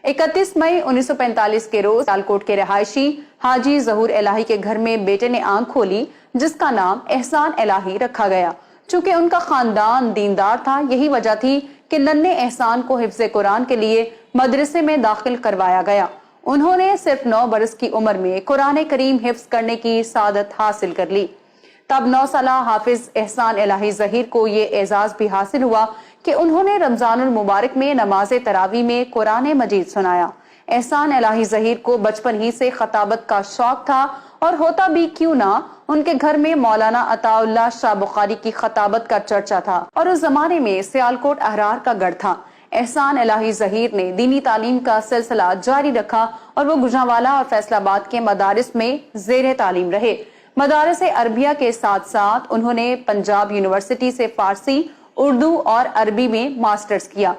31 मई 1945 के रोज सियालकोट के रहायशी हाजी जहूर इलाही के घर में बेटे ने आंख खोली, जिसका नाम एहसान इलाही रखा गया। चूंकि उनका खानदान दीनदार था, यही वजह थी कि नन्हे एहसान को हिफ्ज़े कुरान के लिए मदरसे में दाखिल करवाया गया। उन्होंने सिर्फ 9 बरस की उम्र में कुरान करीम हिफ्ज़ करने की सादत हासिल कर ली। तब 9 साला हाफिज एहसान इलाही ज़हीर को ये एजाज भी हासिल हुआ कि उन्होंने रमजानुल मुबारक में नमाज तरावी में कुरान मजीद सुनाया। एहसान इलाही ज़हीर को बचपन ही से खताबत का शौक था, और होता भी क्यों ना, उनके घर में मौलाना अताउल्लाह शाह बुखारी की खताबत का चर्चा था, और उस जमाने में सियालकोट अहरार का गढ़ था। एहसान इलाही ज़हीर ने दीनी तालीम का सिलसिला जारी रखा और वो गुजरांवाला और फैसलाबाद के मदारिस में ज़ेरे तालीम रहे। मदारिस अरबिया के साथ साथ उन्होंने पंजाब यूनिवर्सिटी से फारसी, उर्दू और अरबी में मास्टर्स किया।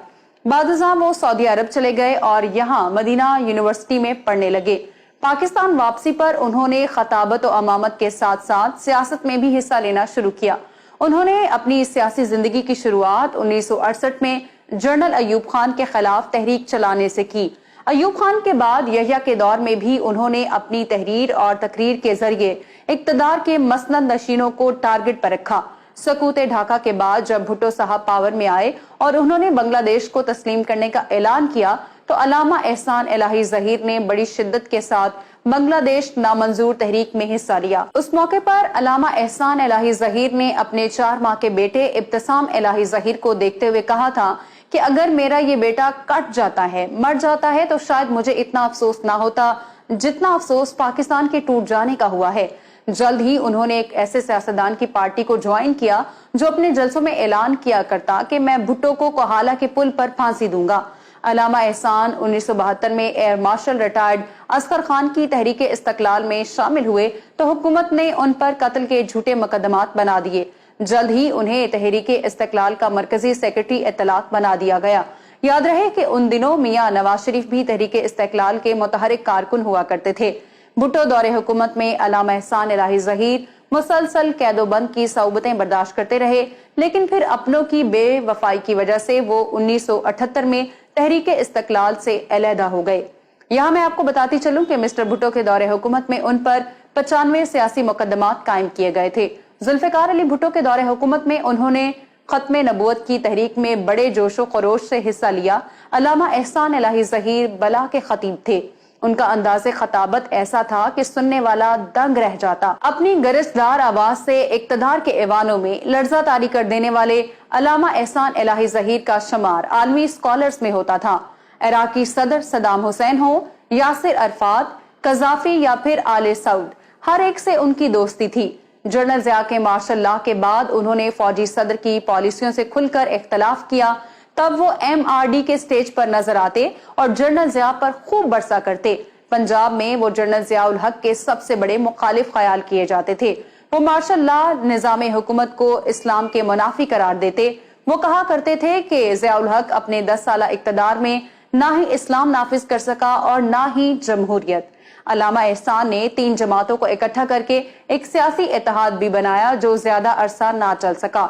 बादशाह वो सऊदी अरब चले गए और यहाँ मदीना यूनिवर्सिटी में पढ़ने लगे। पाकिस्तान वापसी पर उन्होंने खताबत और अमामत के साथ साथ सियासत में भी हिस्सा लेना शुरू किया। उन्होंने अपनी सियासी जिंदगी की शुरुआत 1968 में जनरल अयूब खान के खिलाफ तहरीक चलाने से की। अयूब खान के बाद यहिया के दौर में भी उन्होंने अपनी तहरीर और तकरीर के जरिए इक्तदार के मसनद नशीनों को टारगेट पर रखा। सकूत ढाका के बाद जब भुट्टो साहब पावर में आए और उन्होंने बांग्लादेश को तस्लीम करने का ऐलान किया, तो अल्लामा एहसान इलाही ज़हीर ने बड़ी शिद्दत के साथ बांग्लादेश नामंजूर तहरीक में हिस्सा लिया। उस मौके पर अल्लामा एहसान इलाही ज़हीर ने अपने 4 माह के बेटे इब्तिसाम इलाही ज़हीर को देखते हुए कहा था कि अगर मेरा ये बेटा कट जाता है, मर जाता है, तो शायद मुझे इतना अफसोस ना होता जितना अफसोस पाकिस्तान के टूट जाने का हुआ है। जल्द ही उन्होंने एक ऐसे सियासतदान की पार्टी को ज्वाइन किया जो अपने जलसों में ऐलान किया करता कि मैं भुट्टो को कोहाला के पुल पर फांसी दूंगा। अल्लामा एहसान 1972 में air marshal retired Asghar Khan की तहरीक इस्तकलाल में शामिल हुए तो हुकूमत ने उन पर कत्ल के झूठे मुकदमात बना दिए। जल्द ही उन्हें तहरीक इस्तकलाल का मरकजी सेक्रेटरी इत्तलात बना दिया गया। याद रहे कि उन दिनों मियां नवाज शरीफ भी तहरीक इस्तकलाल के मुतहरिक कारकुन हुआ करते थे। भुट्टो दौरे हुकूमत में अल्लामा एहसान इलाही ज़हीर मुसलसल कैदोबंद की सऊबतें बर्दाश्त करते रहे, लेकिन फिर अपनों की बेवफाई की वजह से वो 1978 में तहरीक इस्तकलाल से अलहदा हो गए। यहाँ मैं आपको बताती चलूं कि मिस्टर भुट्टो के दौरे हुकूमत में उन पर 95 सियासी मुकदमात कायम किए गए थे। जुल्फिकार अली भुट्टो के दौरे हुकूमत में उन्होंने खत्म नबूवत की तहरीक में बड़े जोशो खरोश से हिस्सा लिया। अल्लामा एहसान इलाही ज़हीर बला के खतीब थे। उनका अंदाज़े खताबत ऐसा था कि सुनने वाला दंग रह जाता। अपनी गरिजदार आवाज से इक्तदार के ऐवानों में लर्जा तारी कर देने वाले अल्लामा एहसान इलाही ज़हीर का शुमार आलमी स्कॉलर्स में होता था। इराकी सदर सदाम हुसैन हो, यासिर अरफात, कज़ाफी या फिर आले सऊद, हर एक से उनकी दोस्ती थी। जनरल ज़िया के मार्शल लॉ के बाद उन्होंने फौजी सदर की पॉलिसियों से खुलकर इख्तलाफ किया। तब वो MRD के स्टेज पर नजर आते और जनरल ज़िया पर खूब बरसा करते। पंजाब में वो जनरल ज़ियाउल हक के सबसे बड़े मुखालिफ ख्याल किए जाते थे। वो मार्शल लॉ निज़ाम हुकूमत को इस्लाम के मुनाफी करार देते। वो कहा करते थे कि ज़ियाउल हक अपने 10 साला इक़्तिदार में ना ही इस्लाम नाफिज कर सका और ना ही जमहूरियत। अल्लामा एहसान ने 3 जमातों को इकट्ठा करके एक सियासी इत्तेहाद भी बनाया जो ज्यादा अरसा ना चल सका।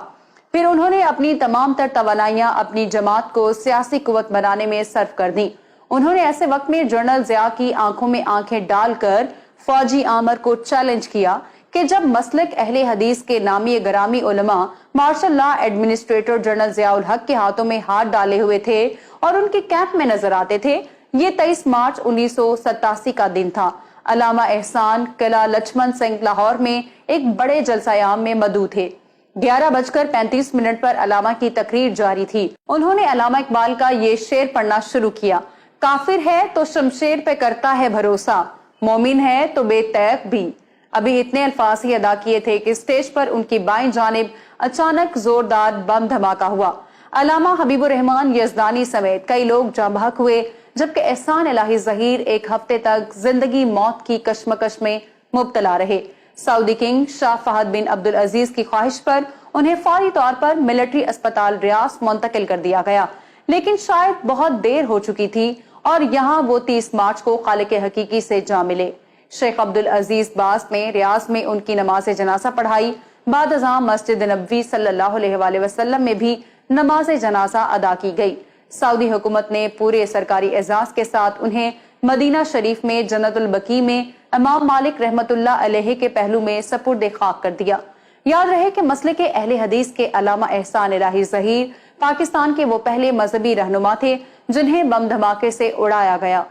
फिर उन्होंने अपनी तमाम तर तवानाइयां अपनी जमात को सियासी कुव्वत बनाने में सर्फ कर दी। उन्होंने ऐसे वक्त में जनरल ज़िया की आंखों में आंखें डालकर फौजी आमर को चैलेंज किया कि जब मसलक अहले हदीस के नामी गरामी उलमा martial law administrator general Ziaul Haq के हाथों में हाथ डाले हुए थे और उनके कैंप में नजर आते थे। ये 23 मार्च 1987 का दिन था। अल्लामा एहसान किला लक्ष्मण सिंह लाहौर में एक बड़े जलसायाम में मौजूद थे। 11:35 पर अल्लामा की तकरीर जारी थी। उन्होंने अल्लामा इकबाल का ये शेर पढ़ना शुरू किया। काफिर है तो शमशेर पे करता है भरोसा, मोमिन है तो बेतैब भी। अभी इतने अल्फाज ही अदा किए थे कि स्टेज पर उनकी बाईं जानिब अचानक जोरदार बम धमाका हुआ। अल्लामा हबीबुर रहमान यज़दानी समेत कई लोग जाँ बहक हुए, जबकि एहसान इलाही ज़हीर एक हफ्ते तक जिंदगी मौत की कशमकश में मुब्तला रहे। सऊदी किंग शाह फहद बिन अब्दुल अजीज की ख्वाहिश पर उन्हें फौरी तौर पर मिलिट्री अस्पताल रियास मुंतकिल कर दिया गया, लेकिन शायद बहुत देर हो चुकी थी और यहाँ वो 30 मार्च को खालिक हकीकी से जा मिले। शेख अब्दुल अजीज बास ने रियाज में उनकी नमाज जनाजा पढ़ाई। बाद अज़ां मस्जिद नबवी सल्लल्लाहु अलैहि वसल्लम में भी नमाज जनाजा अदा की गई। سعودی حکومت نے پورے سرکاری اعزاز کے ساتھ انہیں مدینہ شریف میں جنت البقیع میں امام مالک رحمت اللہ علیہ کے پہلو میں سپرد خاک کر دیا۔ یاد رہے کہ مسلک اہل حدیث کے علامہ احسان الہی ظہیر پاکستان کے وہ پہلے مذہبی رہنما تھے جنہیں بم دھماکے سے اڑایا گیا۔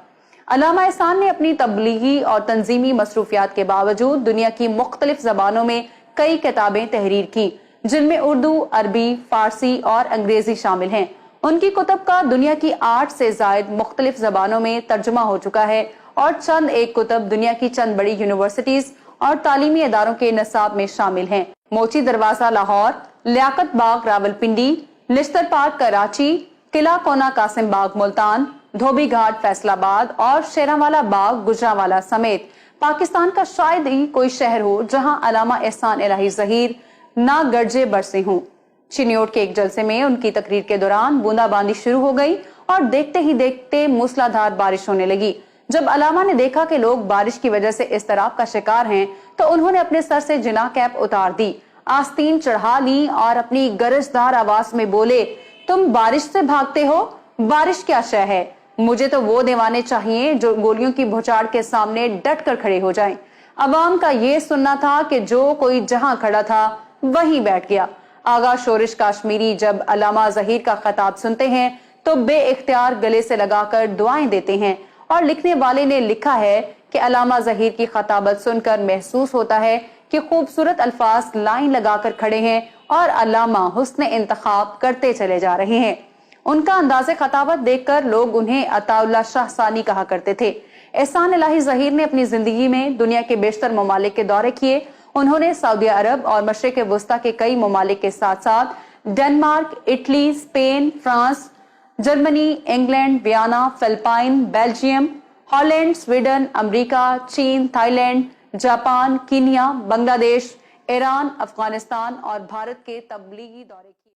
علامہ احسان نے اپنی تبلیغی اور تنظیمی مصروفیات کے باوجود دنیا کی مختلف زبانوں میں کئی کتابیں تحریر کی، جن میں اردو، عربی، فارسی اور انگریزی شامل ہیں۔ ان کی کتب کا دنیا کی 8 سے زائد مختلف زبانوں میں ترجمہ ہو چکا ہے اور چند ایک کتب دنیا کی چند بڑی یونیورسٹیز اور تعلیمی اداروں کے نصاب میں شامل ہیں۔ موچی دروازہ لاہور، لیاقت باغ راولپنڈی، لشتر پارک کراچی، قلعہ کونا قاسم باغ ملتان، دھوبی گھاٹ فیصل آباد اور شیرانوالہ باغ گجرانوالہ سمیت پاکستان کا شاید ہی کوئی شہر ہو جہاں علامہ احسان الہی ظہیر نہ گرجے برسے ہوں۔ چنیوٹ کے ایک جلسے میں ان کی تقریر کے دوران بوندا باندی شروع ہو گئی اور دیکھتے ہی دیکھتے موسلادھار بارش ہونے لگی۔ جب علامہ نے دیکھا کہ لوگ بارش کی وجہ سے اضطراب کا شکار ہیں تو انہوں نے اپنے سر سے جناح کیپ اتار دی، آستین چڑھا لی اور اپنی گرجدار آواز میں بولے، تم بارش سے بھاگتے ہو؟ بارش کیا شے ہے؟ مجھے تو وہ دیوانے چاہیے جو گولیوں کی بھوچاڑ کے سامنے ڈٹ کر کھڑے ہو جائیں۔ عوام کا یہ سننا تھا کہ جو کوئی جہاں کھڑا تھا وہیں بیٹھ گیا۔ آغا شورش کاشمیری جب علامہ ظہیر کا خطاب سنتے ہیں تو بے اختیار گلے سے لگا کر دعائیں دیتے ہیں، اور لکھنے والے نے لکھا ہے کہ علامہ ظہیر کی خطابت سن کر محسوس ہوتا ہے کہ خوبصورت الفاظ لائن لگا کر کھڑے ہیں اور علامہ حسن انتخاب کرتے چلے جا رہے ہیں۔ ان کا انداز خطابت دیکھ کر لوگ انہیں عطا اللہ شاہ ثانی کہا کرتے تھے۔ احسان الہی ظہیر نے اپنی زندگی میں دنیا کے بیشتر ممالک کے دورے کیے۔ انہوں نے سعودی عرب اور مشرق وسطیٰ کے کئی ممالک کے ساتھ ساتھ Denmark, Italy, Spain, France, Germany, England, Vienna, Philippines, Belgium, Holland, Sweden, امریکہ، چین، Thailand, Japan, Kenya, Bangladesh, Iran, Afghanistan اور بھارت کے تبلیغی دورے